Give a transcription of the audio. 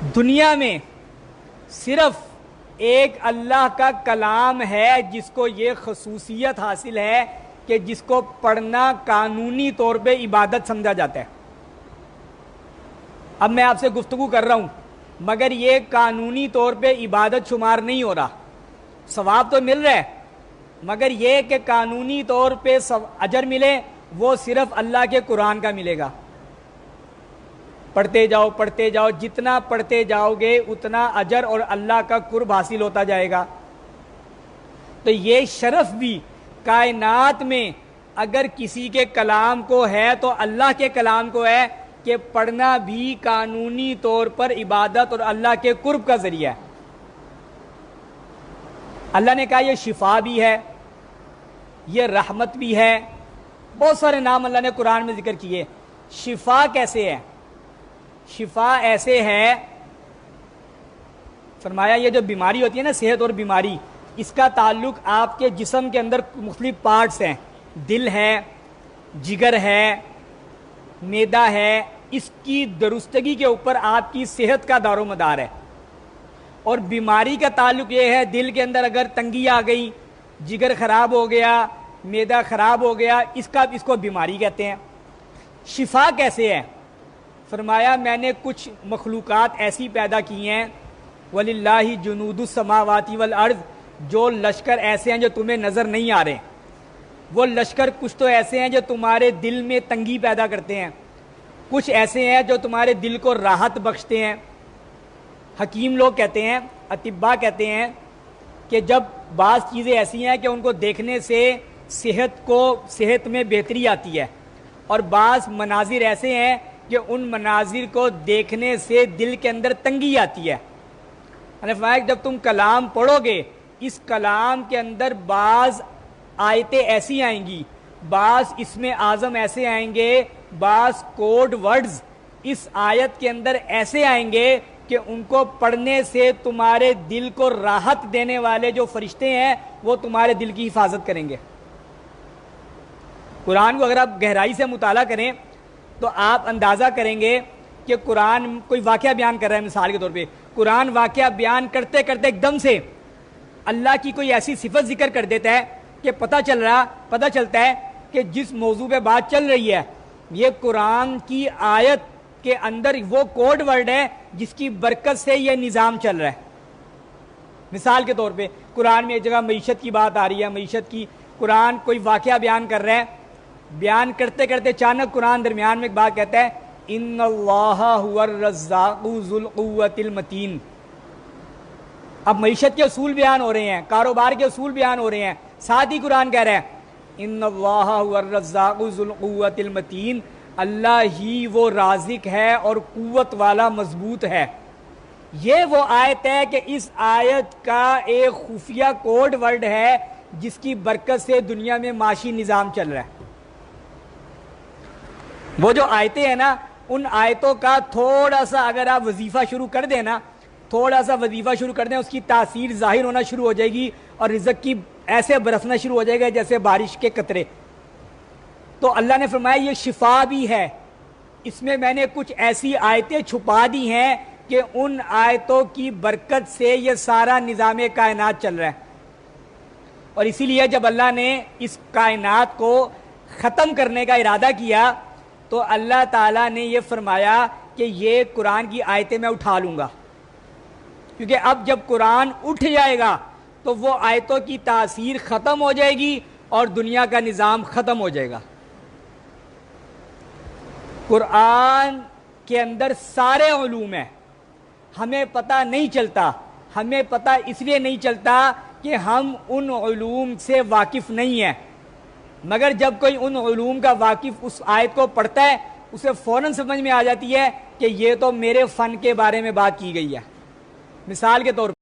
دنیا میں صرف ایک اللہ کا کلام ہے جس کو یہ خصوصیت حاصل ہے کہ جس کو پڑھنا قانونی طور پہ عبادت سمجھا جاتا ہے۔ اب میں آپ سے گفتگو کر رہا ہوں مگر یہ قانونی طور پہ عبادت شمار نہیں ہو رہا، ثواب تو مل رہا ہے مگر یہ کہ قانونی طور پہ اجر ملے وہ صرف اللہ کے قرآن کا ملے گا۔ پڑھتے جاؤ، جتنا پڑھتے جاؤ گے اتنا اجر اور اللہ کا قرب حاصل ہوتا جائے گا۔ تو یہ شرف بھی کائنات میں اگر کسی کے کلام کو ہے تو اللہ کے کلام کو ہے کہ پڑھنا بھی قانونی طور پر عبادت اور اللہ کے قرب کا ذریعہ ہے۔ اللہ نے کہا یہ شفا بھی ہے، یہ رحمت بھی ہے، بہت سارے نام اللہ نے قرآن میں ذکر کیے۔ شفا کیسے ہے؟ شفا ایسے ہے، فرمایا یہ جو بیماری ہوتی ہے نا، صحت اور بیماری، اس کا تعلق آپ کے جسم کے اندر مختلف پارٹس ہیں، دل ہے، جگر ہے، معدہ ہے، اس کی درستگی کے اوپر آپ کی صحت کا دار و مدار ہے۔ اور بیماری کا تعلق یہ ہے دل کے اندر اگر تنگی آ گئی، جگر خراب ہو گیا، معدہ خراب ہو گیا، اس کو بیماری کہتے ہیں۔ شفا کیسے ہے؟ فرمایا میں نے کچھ مخلوقات ایسی پیدا کی ہیں، وَلِلَّهِ جُنُودُ السَّمَاوَاتِ وَالْأَرْضِ، جو لشکر ایسے ہیں جو تمہیں نظر نہیں آ رہے، وہ لشکر کچھ تو ایسے ہیں جو تمہارے دل میں تنگی پیدا کرتے ہیں، کچھ ایسے ہیں جو تمہارے دل کو راحت بخشتے ہیں۔ حکیم لوگ کہتے ہیں، اطباء کہتے ہیں کہ جب بعض چیزیں ایسی ہیں کہ ان کو دیکھنے سے صحت میں بہتری آتی ہے، اور بعض مناظر ایسے ہیں کہ ان مناظر کو دیکھنے سے دل کے اندر تنگی آتی ہے۔ فرمایا جب تم کلام پڑھو گے اس کلام کے اندر بعض آیتیں ایسی آئیں گی، بعض اسم اعظم ایسے آئیں گے، بعض کوڈ ورڈز اس آیت کے اندر ایسے آئیں گے کہ ان کو پڑھنے سے تمہارے دل کو راحت دینے والے جو فرشتے ہیں وہ تمہارے دل کی حفاظت کریں گے۔ قرآن کو اگر آپ گہرائی سے مطالعہ کریں تو آپ اندازہ کریں گے کہ قرآن کوئی واقعہ بیان کر رہا ہے، مثال کے طور پہ قرآن واقعہ بیان کرتے کرتے ایک دم سے اللہ کی کوئی ایسی صفت ذکر کر دیتا ہے کہ پتہ چلتا ہے کہ جس موضوع پہ بات چل رہی ہے یہ قرآن کی آیت کے اندر وہ کوڈ ورڈ ہے جس کی برکت سے یہ نظام چل رہا ہے۔ مثال کے طور پہ قرآن میں ایک جگہ معیشت کی بات آ رہی ہے، معیشت کی قرآن کوئی واقعہ بیان کر رہا ہے، بیان کرتے کرتے اچانک قرآن درمیان میں ایک بات کہتا ہے ان اللہ هو الرزاق ذو القوۃ المتین۔ اب معیشت کے اصول بیان ہو رہے ہیں، کاروبار کے اصول بیان ہو رہے ہیں، ساتھ ہی قرآن کہہ رہا ہے ان اللہ هو الرزاق ذو القوۃ المتین، اللہ ہی وہ رازق ہے اور قوت والا مضبوط ہے۔ یہ وہ آیت ہے کہ اس آیت کا ایک خفیہ کوڈ ورڈ ہے جس کی برکت سے دنیا میں معاشی نظام چل رہا ہے۔ وہ جو آیتیں ہیں نا، ان آیتوں کا تھوڑا سا اگر آپ وظیفہ شروع کر دیں نا، تھوڑا سا وظیفہ شروع کر دیں، اس کی تاثیر ظاہر ہونا شروع ہو جائے گی اور رزق کی ایسے برسنا شروع ہو جائے گا جیسے بارش کے قطرے۔ تو اللہ نے فرمایا یہ شفا بھی ہے، اس میں نے کچھ ایسی آیتیں چھپا دی ہیں کہ ان آیتوں کی برکت سے یہ سارا نظام کائنات چل رہا ہے۔ اور اسی لیے جب اللہ نے اس کائنات کو ختم کرنے کا ارادہ کیا تو اللہ تعالیٰ نے یہ فرمایا کہ یہ قرآن کی آیتیں میں اٹھا لوں گا، کیونکہ اب جب قرآن اٹھ جائے گا تو وہ آیتوں کی تاثیر ختم ہو جائے گی اور دنیا کا نظام ختم ہو جائے گا۔ قرآن کے اندر سارے علوم ہیں، ہمیں پتہ نہیں چلتا، ہمیں پتہ اس لیے نہیں چلتا کہ ہم ان علوم سے واقف نہیں ہیں، مگر جب کوئی ان علوم کا واقف اس آیت کو پڑھتا ہے اسے فوراً سمجھ میں آ جاتی ہے کہ یہ تو میرے فن کے بارے میں بات کی گئی ہے۔ مثال کے طور پر